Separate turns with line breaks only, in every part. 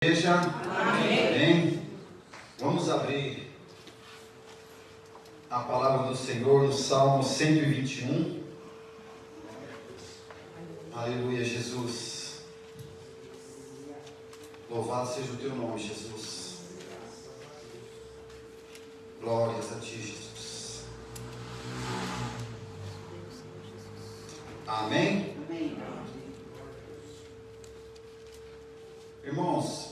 Igreja, amém. Vamos abrir a palavra do Senhor no Salmo 121. Aleluia, Jesus. Louvado seja o teu nome, Jesus. Glórias a ti, Jesus. Amém?
Amém.
Irmãos,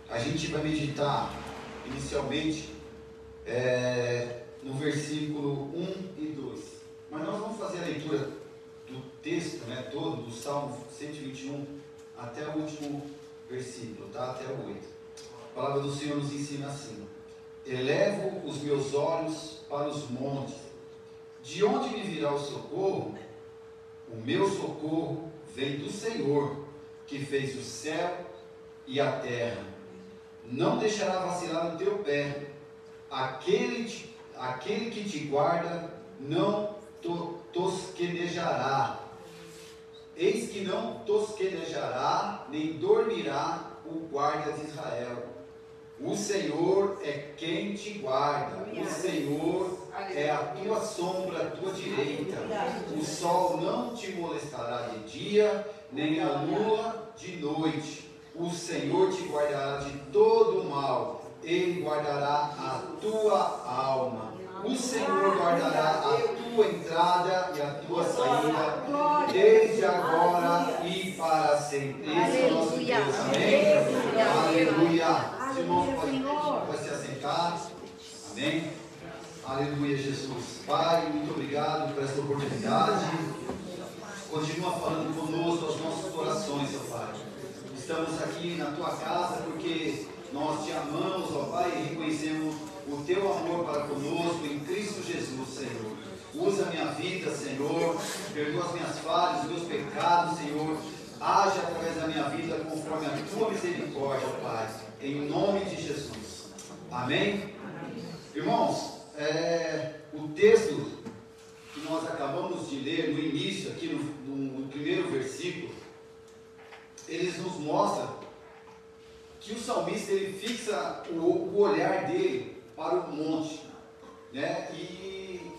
a gente vai meditar inicialmente no versículo 1 e 2. Mas nós vamos fazer a leitura do texto, todo, do Salmo 121 até o último versículo, tá? Até o 8. A palavra do Senhor nos ensina assim: elevo os meus olhos para os montes. De onde me virá o socorro? O meu socorro vem do Senhor, que fez o céu e a terra. Não deixará vacilar o teu pé. Aquele que te guarda não tosquenejará. Eis que não tosquenejará, nem dormirá o guarda de Israel. O Senhor é quem te guarda. O Senhor é a tua sombra, a tua direita. O sol não te molestará de dia, nem a lua de noite. O Senhor te guardará de todo o mal. Ele guardará a tua alma. O Senhor guardará a tua entrada e a tua saída, desde agora e para sempre. Esse é o nosso Deus. Amém? Aleluia. Os irmãos podem se assentar. Amém? Aleluia, Jesus. Pai, muito obrigado por essa oportunidade. Continua falando conosco aos nossos corações, ó Pai. Estamos aqui na tua casa porque nós te amamos, ó Pai, e reconhecemos o teu amor para conosco em Cristo Jesus, Senhor. Usa a minha vida, Senhor. Perdoa as minhas falhas, os meus pecados, Senhor. Age através da minha vida conforme a tua misericórdia, ó Pai. Em nome de Jesus. Amém? Irmãos, o texto que nós acabamos de ler no início, aqui no primeiro versículo, eles nos mostra que o salmista ele fixa o olhar dele para o monte, né? E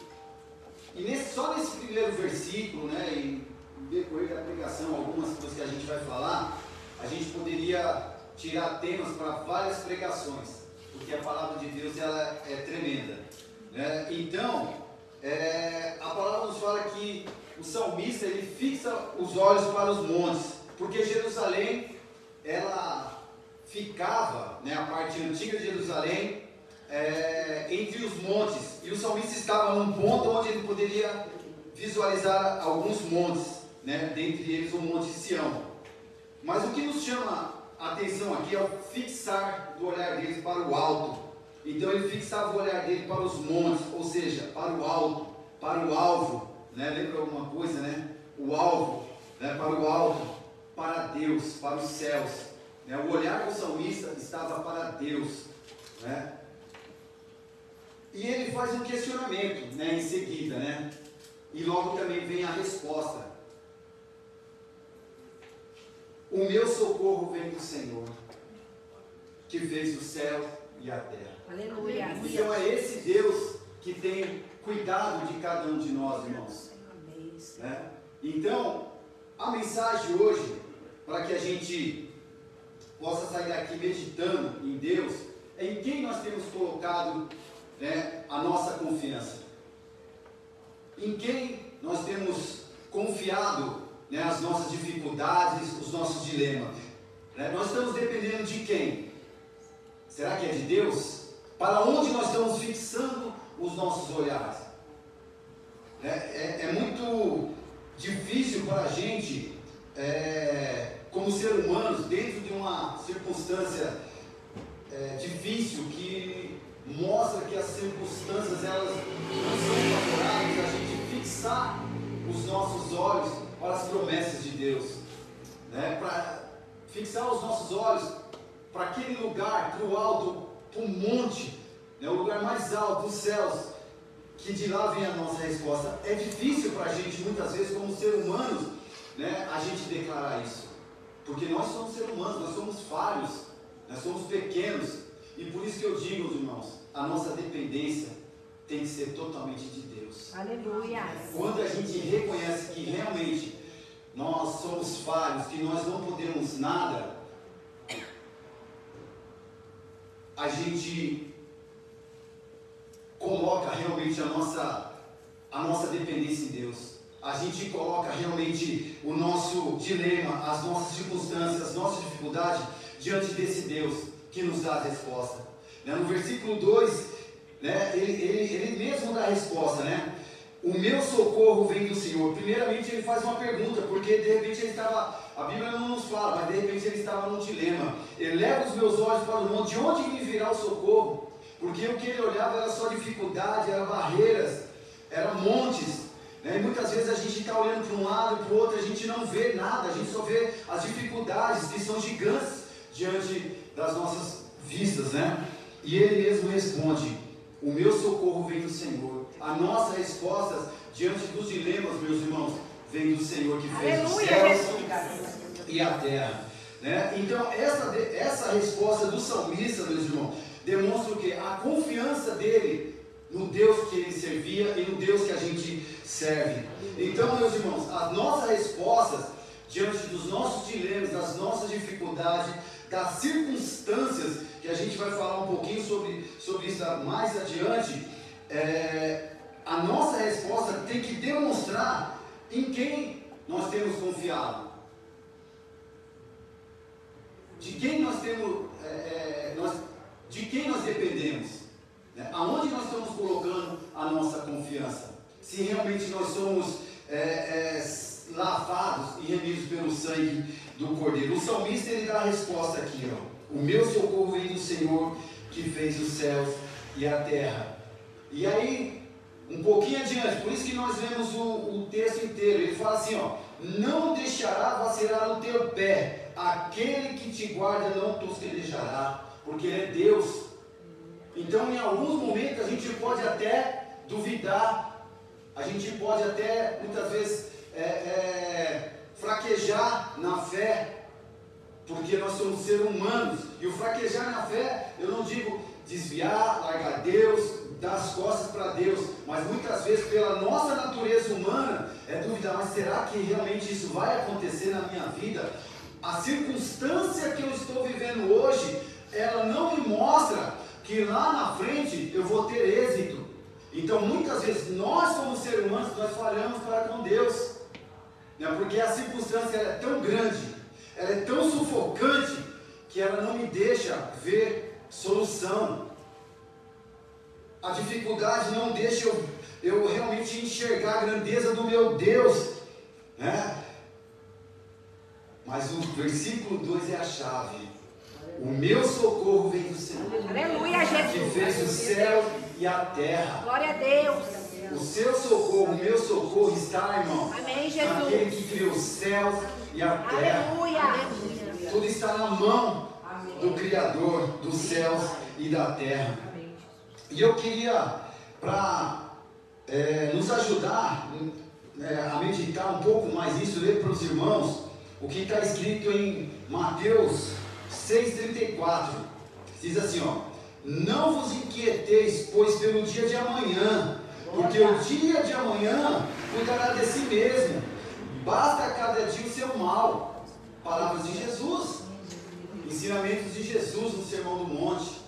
só nesse primeiro versículo, né, e no decorrer da pregação, algumas coisas que a gente vai falar, a gente poderia tirar temas para várias pregações, porque a palavra de Deus ela é tremenda, né? Então, a palavra nos fala que o salmista ele fixa os olhos para os montes, porque Jerusalém ela ficava, né, a parte antiga de Jerusalém, entre os montes, e o salmista estava num ponto onde ele poderia visualizar alguns montes, né, dentre eles o Monte Sião. Mas o que nos chama a atenção aqui é o fixar do olhar deles para o alto. Então ele fixava o olhar dele para os montes, ou seja, para o alto, para o alvo, né? Lembra alguma coisa, né? O alvo, né? Para o alto, para Deus, para os céus, né? O olhar do salmista estava para Deus, né? E ele faz um questionamento, né? Em seguida, né? E logo também vem a resposta. O meu socorro vem do Senhor, que fez o céu e a terra.
Aleluia.
Então é esse Deus que tem cuidado de cada um de nós, irmãos. Né? Então, a mensagem hoje, para que a gente possa sair daqui meditando em Deus, é em quem nós temos colocado, né, a nossa confiança. Em quem nós temos confiado, né, as nossas dificuldades, os nossos dilemas. Né? Nós estamos dependendo de quem? Será que é de Deus? Para onde nós estamos fixando os nossos olhares? É muito difícil para a gente, como ser humanos, dentro de uma circunstância difícil, que mostra que as circunstâncias elas não são favoráveis, a gente fixar os nossos olhos para as promessas de Deus, né? Para fixar os nossos olhos para aquele lugar, para o alto, para o monte, né? O lugar mais alto dos céus, que de lá vem a nossa resposta. É difícil para a gente, muitas vezes, como ser humanos, né, a gente declarar isso. Porque nós somos seres humanos, nós somos falhos, nós somos pequenos. E por isso que eu digo, irmãos, a nossa dependência tem que ser totalmente de Deus.
Aleluia.
Quando a gente reconhece que realmente nós somos falhos, que nós não podemos nada, a gente coloca realmente a nossa dependência em Deus. A gente coloca realmente o nosso dilema, as nossas circunstâncias, as nossas dificuldades diante desse Deus que nos dá a resposta. No versículo 2, ele mesmo dá a resposta, O meu socorro vem do Senhor. Primeiramente ele faz uma pergunta, porque de repente ele estava, a Bíblia não nos fala, mas de repente ele estava num dilema. Ele leva os meus olhos para o monte, de onde me virá o socorro? Porque o que ele olhava era só dificuldade, eram barreiras, eram montes. E muitas vezes a gente está olhando para um lado e para o outro, a gente não vê nada, a gente só vê as dificuldades que são gigantes diante das nossas vistas, E ele mesmo responde: o meu socorro vem do Senhor. A nossa resposta diante dos dilemas, meus irmãos, vem do Senhor que fez os céus e a terra. Então essa resposta do salmista, meus irmãos, demonstra o quê? A confiança dele no Deus que ele servia e no Deus que a gente serve. Então, meus irmãos, as nossas respostas diante dos nossos dilemas, das nossas dificuldades, das circunstâncias, que a gente vai falar um pouquinho sobre isso mais adiante, a nossa resposta tem que demonstrar em quem nós temos confiado, de quem nós temos, de quem nós dependemos. Aonde nós estamos colocando a nossa confiança? Se realmente nós somos lavados e remidos pelo sangue do Cordeiro. O salmista ele dá a resposta aqui, o meu socorro vem do Senhor que fez os céus e a terra. E aí, um pouquinho adiante, por isso que nós vemos o texto inteiro, ele fala assim, não deixará vacilar o teu pé, aquele que te guarda não tosquenejará, porque ele é Deus. Então, em alguns momentos, a gente pode até duvidar, a gente pode até, muitas vezes, fraquejar na fé, porque nós somos seres humanos, e o fraquejar na fé, eu não digo desviar, largar Deus, dar as costas para Deus, mas muitas vezes, pela nossa natureza humana, duvidar, mas será que realmente isso vai acontecer na minha vida? A circunstância que eu estou vivendo hoje, ela não me mostra que lá na frente eu vou ter êxito. Então muitas vezes nós como seres humanos nós falhamos para com Deus, porque a circunstância ela é tão grande, ela é tão sufocante, que ela não me deixa ver solução. A dificuldade não deixa eu realmente enxergar a grandeza do meu Deus, Mas o versículo 2 é a chave. O meu socorro vem do Senhor.
Aleluia, Jesus.
Que fez o céu e a terra.
Glória a Deus.
O seu socorro, o meu socorro está, irmão.
Amém, Jesus.
Naquele que criou os céus e a terra.
Aleluia.
Tudo está na mão do Criador dos céus e da terra. E eu queria, para nos ajudar a meditar um pouco mais isso, ler para os irmãos o que está escrito em Mateus 6,34, diz assim, não vos inquieteis, pois pelo dia de amanhã, porque o dia de amanhã cuidará de si mesmo, basta a cada dia o seu mal. Palavras de Jesus, ensinamentos de Jesus no Sermão do Monte.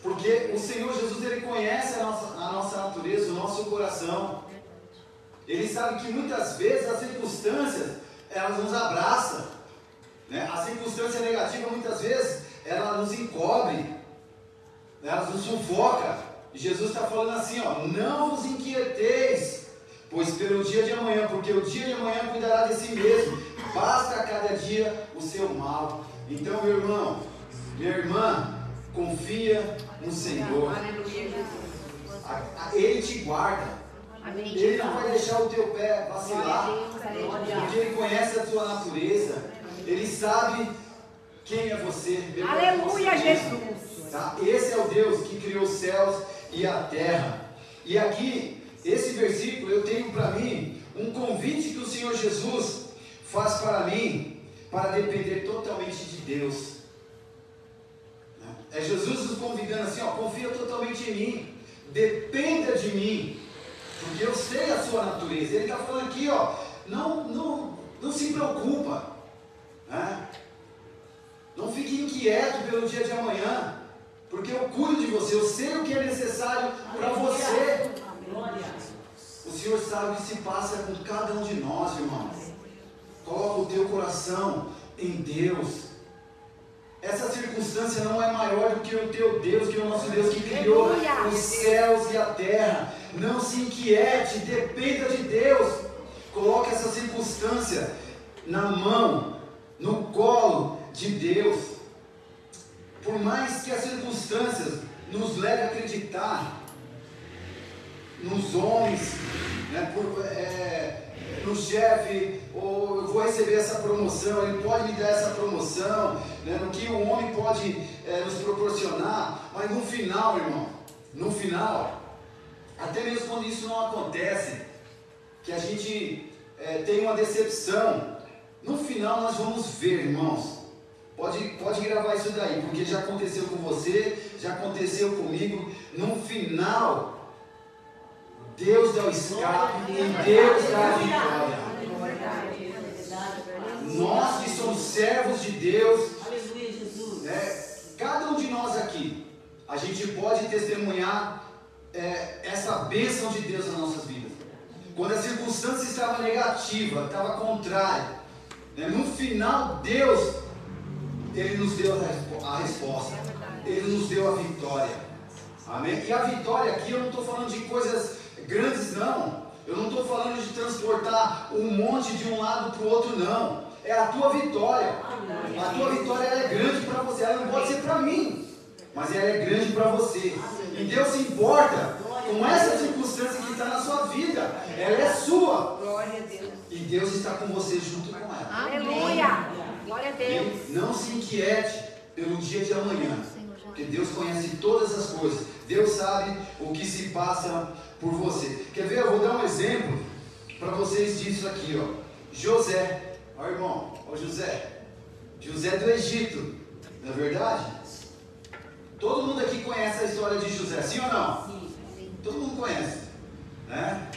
Porque o Senhor Jesus, Ele conhece a nossa natureza, o nosso coração. Ele sabe que muitas vezes as circunstâncias, elas nos abraçam. A circunstância negativa, muitas vezes, ela nos encobre, ela nos sufoca. E Jesus está falando assim, não vos inquieteis, pois pelo dia de amanhã, porque o dia de amanhã cuidará de si mesmo, basta a cada dia o seu mal. Então, meu irmão, minha irmã, confia no Senhor. Ele te guarda. Ele não vai deixar o teu pé vacilar, porque Ele conhece a tua natureza. Ele sabe quem é você.
Aleluia, Jesus.
Tá? Esse é o Deus que criou os céus e a terra. E aqui, esse versículo, eu tenho para mim um convite que o Senhor Jesus faz para mim para depender totalmente de Deus. É Jesus nos convidando assim, ó, confia totalmente em mim, dependa de mim, porque eu sei a sua natureza. Ele está falando aqui, ó, não se preocupa, né? Não fique inquieto pelo dia de amanhã, porque eu cuido de você, eu sei o que é necessário para você. O Senhor sabe o que se passa com cada um de nós, irmãos. Coloca o teu coração em Deus. Essa circunstância não é maior do que o teu Deus, que é o nosso Deus que criou os céus e a terra. Não se inquiete, dependa de Deus. Coloque essa circunstância na mão, no colo de Deus. Por mais que as circunstâncias nos levem a acreditar nos homens, né, no chefe, ou eu vou receber essa promoção, ele pode me dar essa promoção, né, no que o homem pode nos proporcionar, mas no final, irmão, no final, até mesmo quando isso não acontece, que a gente tem uma decepção, no final nós vamos ver, irmãos. Pode gravar isso daí, porque já aconteceu com você, já aconteceu comigo. No final, Deus dá o escape e Deus dá a vitória. Nós que somos servos de Deus, cada um de nós aqui, a gente pode testemunhar essa bênção de Deus nas nossas vidas. Quando a circunstância estava negativa, estava contrária, né? No final, Deus, Ele nos deu a resposta, Ele nos deu a vitória. Amém? E a vitória aqui, eu não estou falando de coisas grandes, não. Eu não estou falando de transportar um monte de um lado para o outro, não. É a tua vitória. A tua vitória, ela é grande para você. Ela não pode ser para mim, mas ela é grande para você. E Deus se importa com essa circunstância que está na sua vida. Ela é sua.
Glória a Deus.
E Deus está com você junto com ela.
Aleluia. Glória a Deus.
Não se inquiete pelo dia de amanhã, porque Deus conhece todas as coisas. Deus sabe o que se passa por você. Quer ver? Eu vou dar um exemplo para vocês disso aqui, ó. José, ó irmão, ó José do Egito, não é verdade? Todo mundo aqui conhece a história de José, sim ou não? Sim. Todo mundo conhece, né?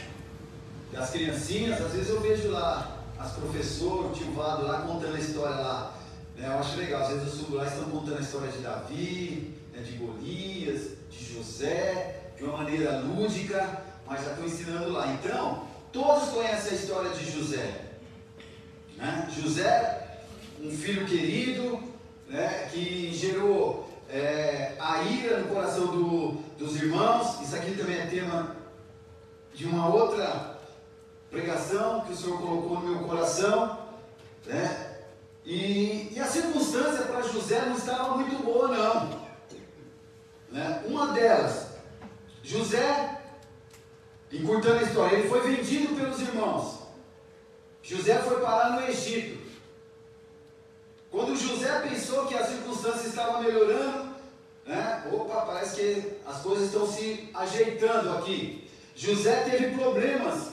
Das criancinhas, às vezes eu vejo lá as professoras, o tio Vado lá contando a história lá, né? Eu acho legal, às vezes eu subo lá e estão contando a história de Davi, né? De Golias, de José, de uma maneira lúdica, mas já estou ensinando lá. Então, todos conhecem a história de José, né? José, um filho querido, né? Que gerou a ira no coração dos irmãos. Isso aqui também é tema de uma outra pregação que o Senhor colocou no meu coração, né? E a circunstância para José não estava muito boa, não, né? Uma delas, José, encurtando a história, ele foi vendido pelos irmãos. José foi parar no Egito. Quando José pensou que a circunstância estava melhorando, né? Opa, parece que as coisas estão se ajeitando aqui. José teve problemas,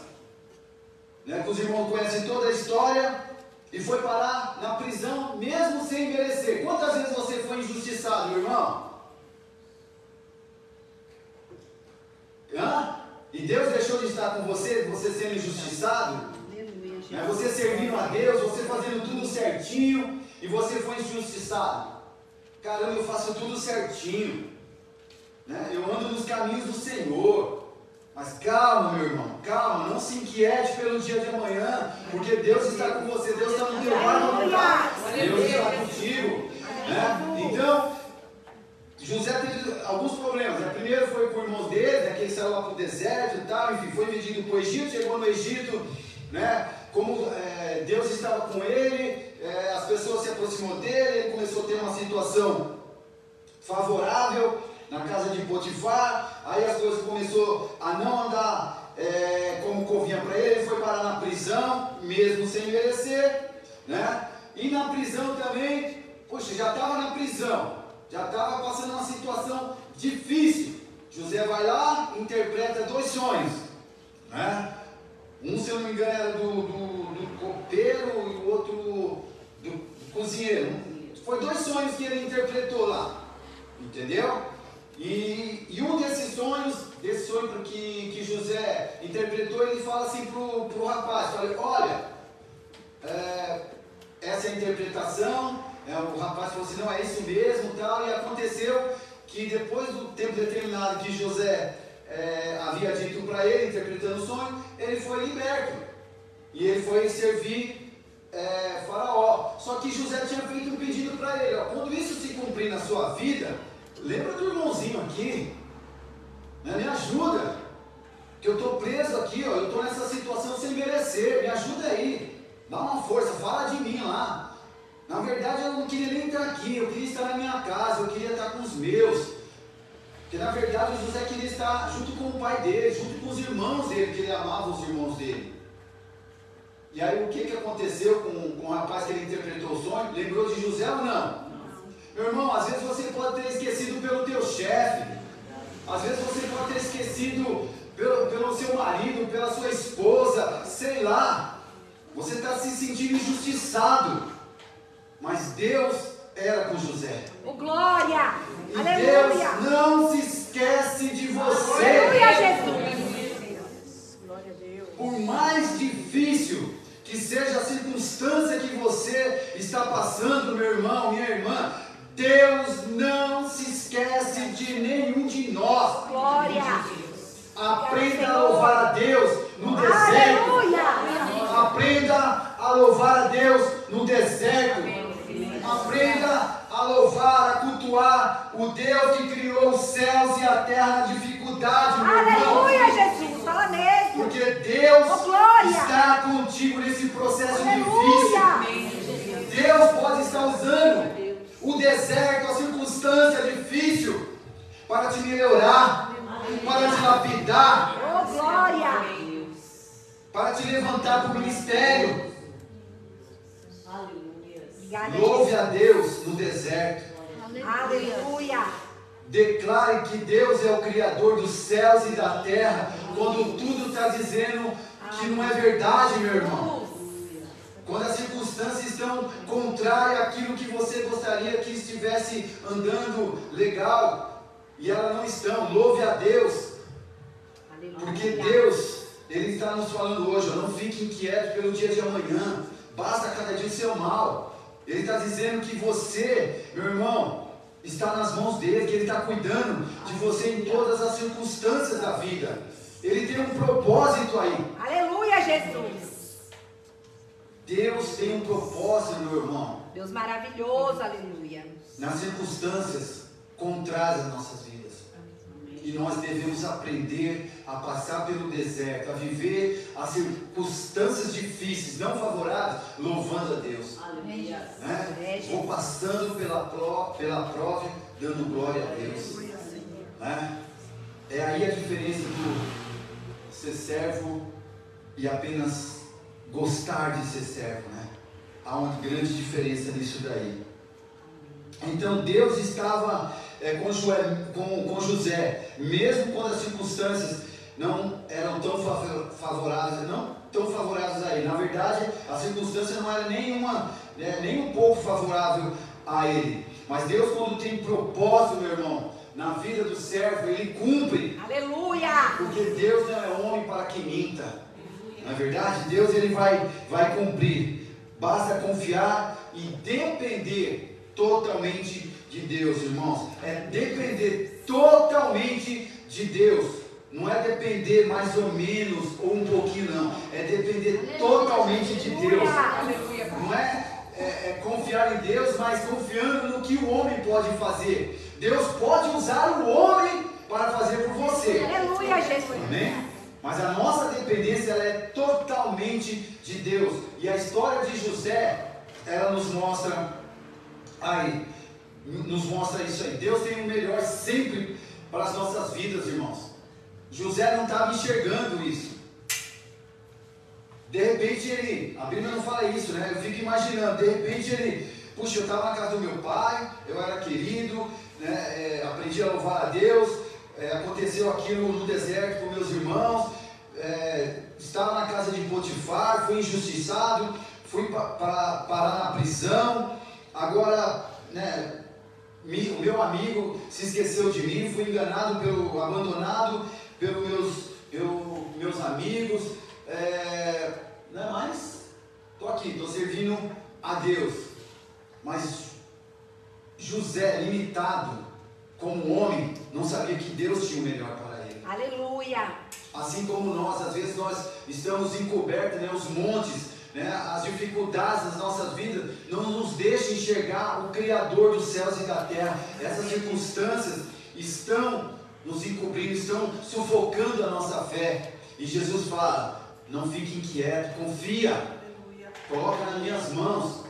né? Que os irmãos conhecem toda a história, e foi parar na prisão mesmo sem merecer. Quantas vezes você foi injustiçado, meu irmão? E Deus deixou de estar com você sendo injustiçado? Né? Você servindo a Deus, você fazendo tudo certinho, e você foi injustiçado. Caramba, eu faço tudo certinho, né? Eu ando nos caminhos do Senhor. Mas calma, meu irmão, calma, não se inquiete pelo dia de amanhã, porque Deus está com você, Deus está no teu barco, Deus está contigo, né? Então, José teve alguns problemas, né? Primeiro foi com os irmãos dele, né? Que ele saiu lá para o deserto e tal, enfim, foi vendido para o Egito, chegou no Egito, né? Como Deus estava com ele, as pessoas se aproximou dele, ele começou a ter uma situação favorável na casa de Potifar. Aí as coisas começou a não andar como convinha para ele, ele foi parar na prisão, mesmo sem merecer, né? E na prisão também, poxa, já estava na prisão, já estava passando uma situação difícil. José vai lá, interpreta 2 sonhos, né? Um, se eu não me engano, era do copeiro e o outro do cozinheiro. Foi 2 sonhos que ele interpretou lá, entendeu? E um desses sonhos, desse sonho que José interpretou, ele fala assim pro rapaz, fala, olha, essa é a interpretação. O rapaz falou assim, não, é isso mesmo, tal, e aconteceu que depois do tempo determinado que José havia dito para ele, interpretando o sonho, ele foi liberto, e ele foi servir Faraó. Só que José tinha feito um pedido para ele, ó, quando isso se cumprir na sua vida, lembra do irmãozinho aqui, né, me ajuda, que eu estou preso aqui, ó, eu estou nessa situação sem merecer, me ajuda aí, dá uma força, fala de mim lá. Na verdade eu não queria nem estar aqui, eu queria estar na minha casa, eu queria estar com os meus, porque na verdade o José queria estar junto com o pai dele, junto com os irmãos dele, que ele amava os irmãos dele. E aí o que aconteceu com o rapaz que ele interpretou o sonho? Lembrou de José ou não? Meu irmão, às vezes você pode ter esquecido pelo teu chefe, às vezes você pode ter esquecido pelo seu marido, pela sua esposa, sei lá, você está se sentindo injustiçado, mas Deus era com José.
Oh, glória!
E
Aleluia!
Deus não se esquece de você.
Aleluia, Jesus! Glória a Deus.
Por mais difícil que seja a circunstância que você está passando, meu irmão, minha irmã, Deus não se esquece de nenhum de nós.
Glória!
Aprenda a louvar a Deus no deserto.
Aleluia!
Aprenda a louvar a Deus no deserto. Aprenda a louvar, a cultuar o Deus que criou os céus e a terra na dificuldade, meu irmão.
Aleluia, Jesus! Fala mesmo!
Porque Deus
Oh, glória!
está contigo nesse processo
Aleluia!
difícil. Deus pode estar usando o deserto, a circunstância difícil, para te melhorar, para te lapidar,
Oh, glória!
para te levantar para o ministério.
Obrigada,
Louve a Deus no deserto.
Aleluia!
Declare que Deus é o Criador dos céus e da terra, quando tudo está dizendo que não é verdade, meu irmão. Quando as circunstâncias estão contrárias àquilo que você gostaria que estivesse andando legal, e elas não estão, louve a Deus. Porque Deus, Ele está nos falando hoje, ó, não fique inquieto pelo dia de amanhã, basta cada dia o seu mal. Ele está dizendo que você, meu irmão, está nas mãos dele, que Ele está cuidando de você em todas as circunstâncias da vida. Ele tem um propósito aí.
Aleluia, Jesus!
Deus tem um propósito, meu irmão,
Deus maravilhoso, aleluia!
nas circunstâncias contrárias às nossas vidas. E nós devemos aprender a passar pelo deserto, a viver as circunstâncias difíceis, não favoráveis, louvando a Deus. Né? Vou passando pela prova, dando glória a Deus. Né? É aí a diferença do ser servo e apenas gostar de ser servo. Né? Há uma grande diferença nisso daí. Então Deus estava com José, mesmo quando as circunstâncias não eram tão favoráveis, a ele. Na verdade, a circunstância não era nem um pouco favorável a ele. Mas Deus, quando tem propósito, meu irmão, na vida do servo, Ele cumpre.
Aleluia!
Porque Deus não é homem para que minta. Na verdade, Deus Ele vai cumprir. Basta confiar e depender totalmente de Deus, irmãos. É depender totalmente de Deus. Não é depender mais ou menos ou um pouquinho, não. É depender totalmente de Deus. Não é confiar em Deus, mas confiando no que o homem pode fazer. Deus pode usar o homem para fazer por você.
Aleluia, Jesus.
Amém? Mas a nossa dependência ela é totalmente de Deus. E a história de José, ela nos mostra isso aí. Deus tem o melhor sempre para as nossas vidas, irmãos. José não estava enxergando isso. De repente a Bíblia não fala isso, né? Eu fico imaginando, de repente puxa, eu estava na casa do meu pai, eu era querido, né? Aprendi a louvar a Deus, aconteceu aquilo no deserto com meus irmãos, estava na casa de Potifar, fui injustiçado, fui parar na prisão, agora, né, o meu amigo se esqueceu de mim, fui enganado, abandonado pelos meus amigos, né, mas estou aqui, estou servindo a Deus. Mas José, limitado como homem, não sabia que Deus tinha o melhor para ele.
Aleluia!
Assim como nós, às vezes nós estamos encobertos, né, os montes, né, as dificuldades das nossas vidas não nos deixam enxergar o Criador dos céus e da terra. Essas circunstâncias estão nos encobrindo, estão sufocando a nossa fé. E Jesus fala: não fique inquieto, confia, coloca nas minhas mãos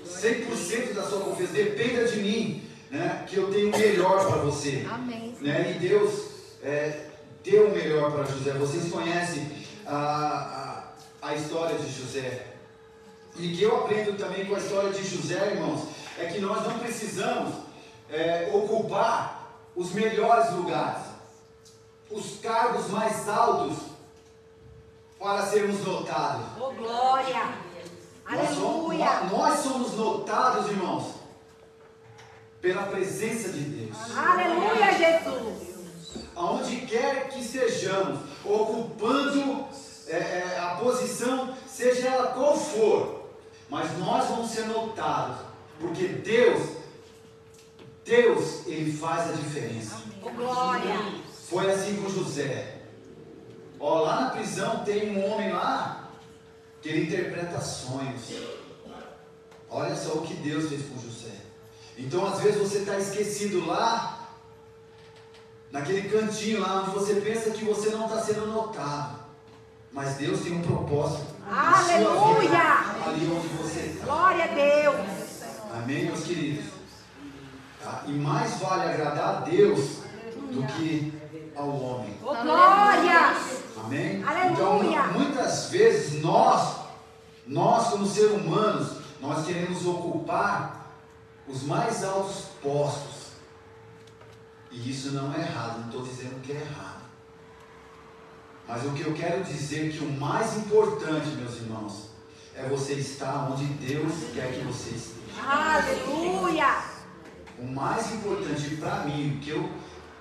100% da sua confiança, dependa de mim, né, que eu tenho o melhor para você.
Amém.
Né, e Deus deu o melhor para José. Vocês conhecem a história de José. E que eu aprendo também com a história de José, irmãos, é que nós não precisamos ocupar os melhores lugares, os cargos mais altos, para sermos notados.
Oh, glória! Aleluia!
Nós somos notados, irmãos, pela presença de Deus.
Aleluia, Jesus!
Aonde quer que estejamos, ocupando a posição, seja ela qual for, mas nós vamos ser notados, porque Deus, Ele faz a diferença.
Oh, glória!
Foi assim com José. Lá na prisão tem um homem lá que ele interpreta sonhos. Olha só o que Deus fez com José. Então às vezes você está esquecido lá, naquele cantinho lá onde você pensa que você não está sendo notado, mas Deus tem um propósito.
Aleluia!
Ali onde você está.
Glória a Deus!
Amém, meus queridos? Tá? E mais vale agradar a Deus do que ao homem.
Oh, glória!
Amém?
Aleluia!
Então, muitas vezes nós como seres humanos, nós queremos ocupar os mais altos postos. E isso não é errado, não estou dizendo que é errado. Mas o que eu quero dizer é que o mais importante, meus irmãos, é você estar onde Deus quer que você esteja.
Aleluia!
O mais importante para mim, o que eu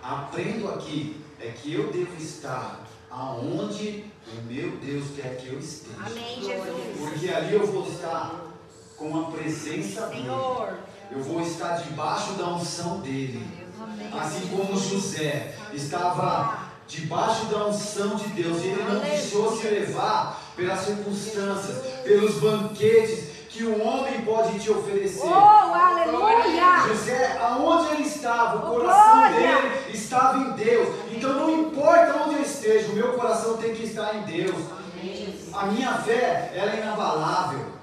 aprendo aqui, é que eu devo estar aonde o meu Deus quer que eu esteja.
Amém, Jesus.
Porque ali eu vou estar com a presença dele.
Senhor.
Eu vou estar debaixo da unção dele.
Amém.
Assim como José estava debaixo da unção de Deus, e ele não deixou se levar pelas circunstâncias, pelos banquetes que o homem pode te oferecer.
Oh, aleluia!
José, aonde ele estava, o coração dele estava em Deus. Então não importa onde eu esteja, o meu coração tem que estar em Deus. A minha fé, ela é inabalável.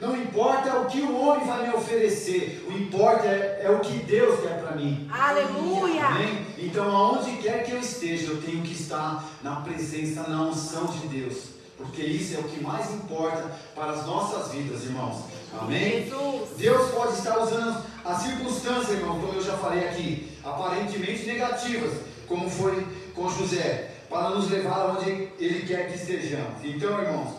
Não importa o que o homem vai me oferecer, o importa é o que Deus quer para mim.
Aleluia!
Amém? Então aonde quer que eu esteja, eu tenho que estar na presença, na unção de Deus. Porque isso é o que mais importa para as nossas vidas, irmãos. Amém?
Jesus.
Deus pode estar usando as circunstâncias, irmão, como eu já falei aqui, aparentemente negativas, como foi com José, para nos levar aonde Ele quer que estejamos. Então, irmãos,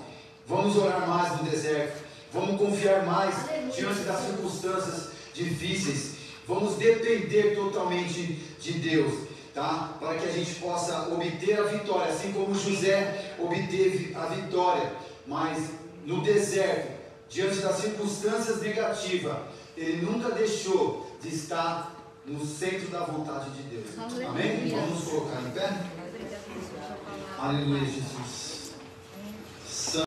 vamos orar mais no deserto, vamos confiar mais diante das circunstâncias difíceis, vamos depender totalmente de Deus. Tá? Para que a gente possa obter a vitória, assim como José obteve a vitória, mas no deserto, diante das circunstâncias negativas, ele nunca deixou de estar no centro da vontade de Deus. Amém? Vamos nos colocar em pé? Aleluia, Jesus.